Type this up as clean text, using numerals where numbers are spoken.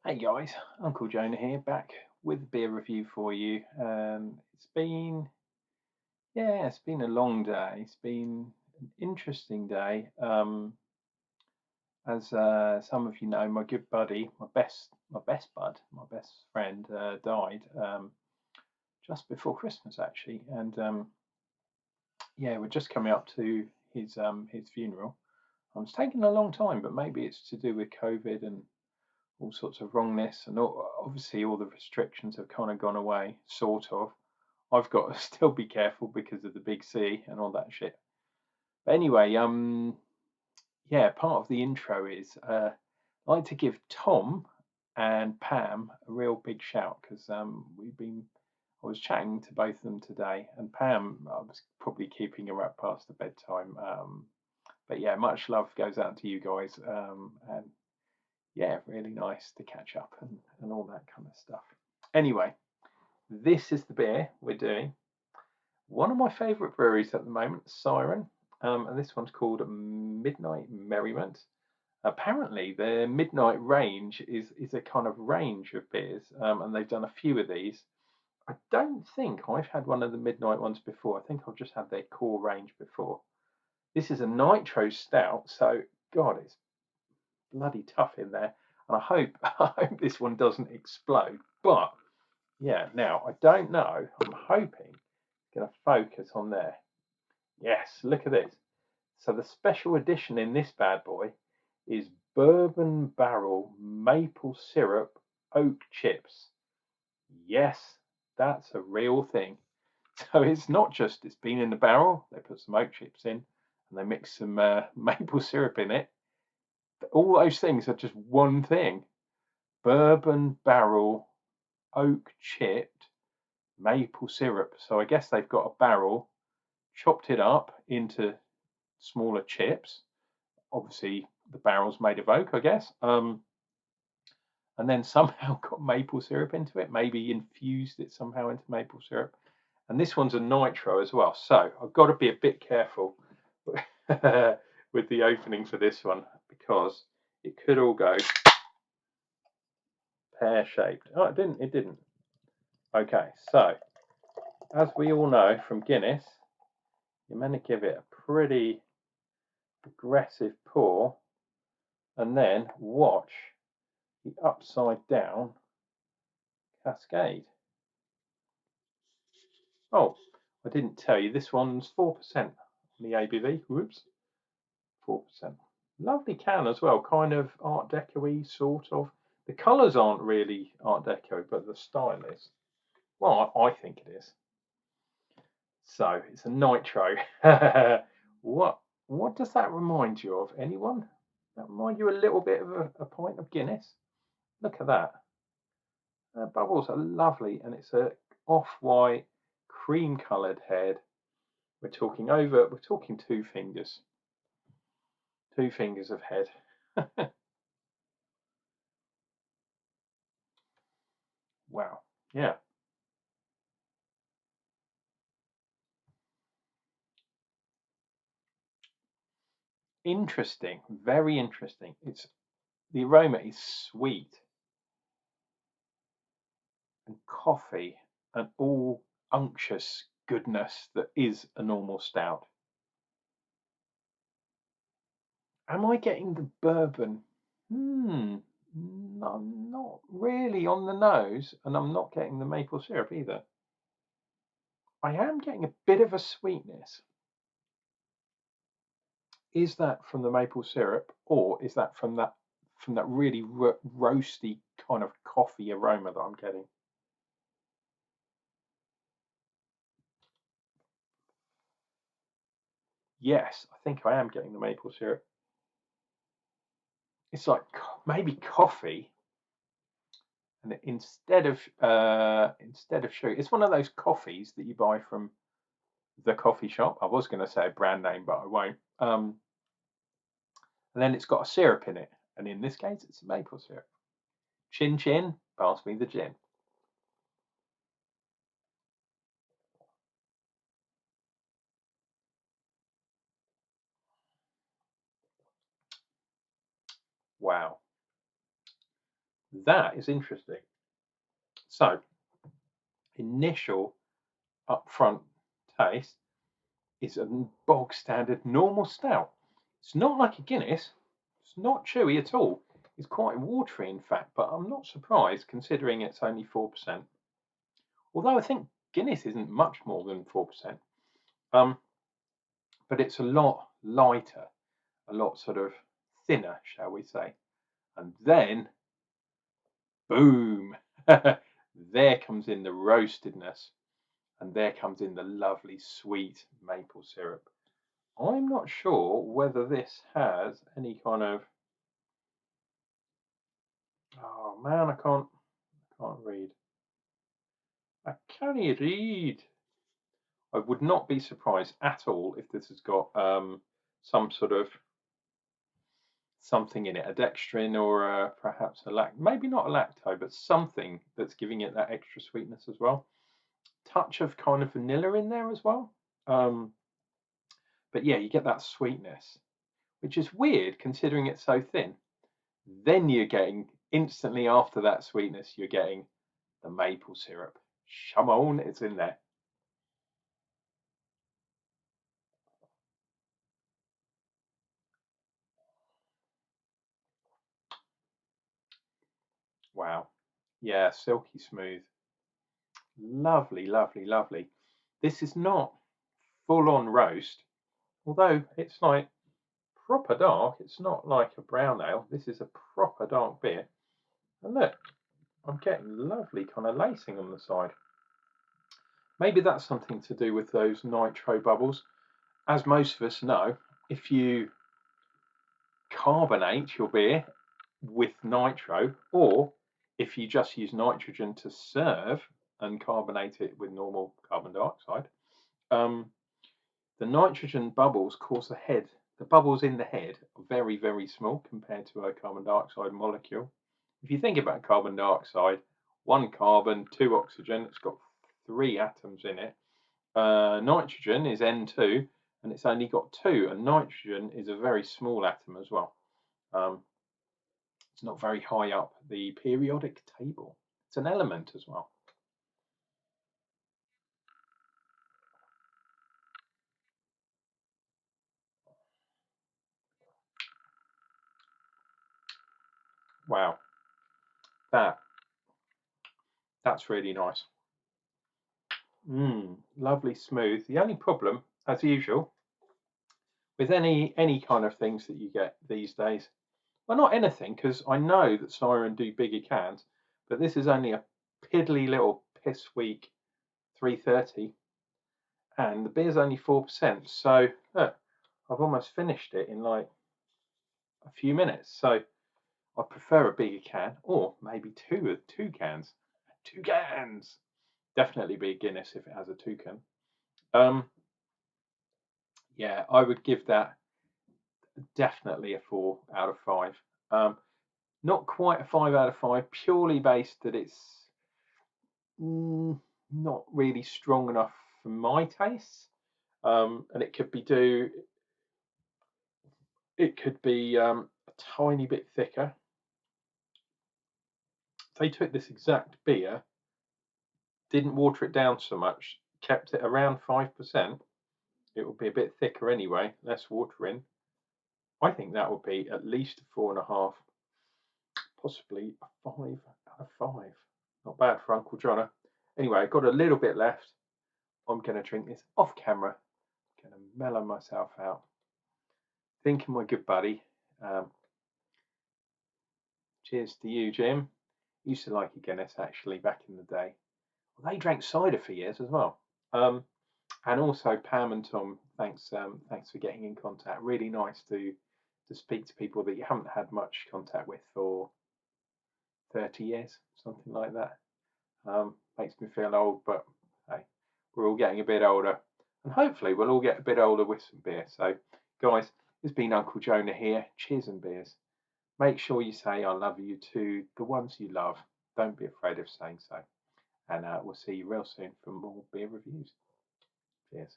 Hey guys, Unclejona here, back with a beer review for you. It's been a long day. It's been an interesting day. As some of you know, my good buddy, my best friend, died just before Christmas actually, and yeah, we're just coming up to his funeral. It's taken a long time, but maybe it's to do with COVID and all sorts of wrongness, and obviously all the restrictions have kind of gone away, sort of. I've got to still be careful because of the big C and all that shit. But anyway, yeah, part of the intro is I'd like to give Tom and Pam a real big shout because I was chatting to both of them today, and Pam, I was probably keeping her up past the bedtime. But yeah, much love goes out to you guys, and yeah, really nice to catch up and all that kind of stuff. Anyway, this is the beer we're doing. One of my favourite breweries at the moment, Siren, and this one's called Midnight Merriment. Apparently, their midnight range is a kind of range of beers, and they've done a few of these. I don't think I've had one of the midnight ones before. I think I've just had their core range before. This is a nitro stout, so God, it's bloody tough in there, and I hope I hope this one doesn't explode. But yeah, now I don't know. I'm hoping it's going to focus on there. Yes, look at this. So the special edition in this bad boy is bourbon barrel maple syrup oak chips. Yes, that's a real thing. So it's not just it's been in the barrel. They put some oak chips in and they mix some maple syrup in it. All those things are just one thing. Bourbon barrel oak chipped maple syrup. So I guess they've got a barrel, chopped it up into smaller chips. Obviously, the barrel's made of oak, I guess. And then somehow got maple syrup into it, maybe infused it somehow into maple syrup. And this one's a nitro as well. So I've got to be a bit careful with the opening for this one because it could all go pear-shaped. Oh, it didn't. It didn't. Okay, so as we all know from Guinness, you're meant to give it a pretty aggressive pour and then watch the upside down cascade. Oh, I didn't tell you, this one's 4% on the ABV. Whoops, 4%. Lovely can as well, kind of Art Deco-y, sort of. The colours aren't really Art Deco, but the style is. Well, I think it is. So it's a nitro. what what does that remind you of? Anyone? That remind you a little bit of a pint of Guinness? Look at that. The bubbles are lovely, and it's a off-white, cream-coloured head. We're talking two fingers of head. Wow. Yeah. Interesting. Very interesting. It's the aroma is sweet and coffee and all unctuous goodness that is a normal stout. Am I getting the bourbon? I'm not really on the nose, and I'm not getting the maple syrup either. I am getting a bit of a sweetness. Is that from the maple syrup, or is that from that really roasty kind of coffee aroma that I'm getting? Yes, I think I am getting the maple syrup. It's like maybe coffee, and instead of sugar, it's one of those coffees that you buy from the coffee shop. I was going to say a brand name, but I won't. And then it's got a syrup in it, and in this case, it's maple syrup. Chin chin, pass me the gin. Wow, That is interesting. So, initial upfront taste is a bog standard normal stout. It's not like a Guinness. It's not chewy at all. It's quite watery, in fact, but I'm not surprised considering it's only 4%. Although I think Guinness isn't much more than 4%. But it's a lot lighter, a lot sort of thinner, shall we say. And then, boom, there comes in the roastedness, and there comes in the lovely sweet maple syrup. I'm not sure whether this has any kind of, oh man, I can't read. I can't read. I would not be surprised at all if this has got some sort of something in it, a dextrin or perhaps maybe not a lacto, but something that's giving it that extra sweetness as well. Touch of kind of vanilla in there as well. But yeah, you get that sweetness, which is weird considering it's so thin. Then you're getting instantly after that sweetness, you're getting the maple syrup. Come on, it's in there. Wow. Yeah, silky smooth. Lovely, lovely, lovely. This is not full on roast, although it's like proper dark. It's not like a brown ale. This is a proper dark beer. And look, I'm getting lovely kind of lacing on the side. Maybe that's something to do with those nitro bubbles. As most of us know, if you carbonate your beer with nitro, or if you just use nitrogen to serve and carbonate it with normal carbon dioxide, the nitrogen bubbles cause the bubbles in the head are very, very small compared to a carbon dioxide molecule. If you think about carbon dioxide, one carbon, two oxygen, it's got three atoms in it. Nitrogen is N2, and it's only got two, and nitrogen is a very small atom as well. It's not very high up the periodic table. It's an element as well. Wow, that's really nice. Lovely smooth. The only problem, as usual, with any kind of things that you get these days, well, not anything, because I know that Siren do bigger cans, but this is only a piddly little piss weak 330, and the beer's only 4%. So look, I've almost finished it in like a few minutes. So I prefer a bigger can, or maybe two cans. Two cans. Definitely be a Guinness if it has a toucan. Yeah, I would give that definitely a 4 out of 5. Not quite a 5 out of 5, purely based that it's not really strong enough for my tastes. And it could be a tiny bit thicker. If they took this exact beer, didn't water it down so much, kept it around 5%, it would be a bit thicker anyway, less water in. I think that would be at least a 4.5, possibly a 5 out of 5. Not bad for Unclejona. Anyway, I've got a little bit left. I'm going to drink this off camera. Going to mellow myself out. Thinking my good buddy. Cheers to you, Jim. Used to like a Guinness actually back in the day. Well, they drank cider for years as well. And also Pam and Tom, thanks for getting in contact. Really nice to speak to people that you haven't had much contact with for 30 years, something like that. Makes me feel old, but hey, we're all getting a bit older, and hopefully we'll all get a bit older with some beer. So, guys, it's been Unclejona here. Cheers and beers. Make sure you say I love you to the ones you love. Don't be afraid of saying so. And we'll see you real soon for more beer reviews. Cheers.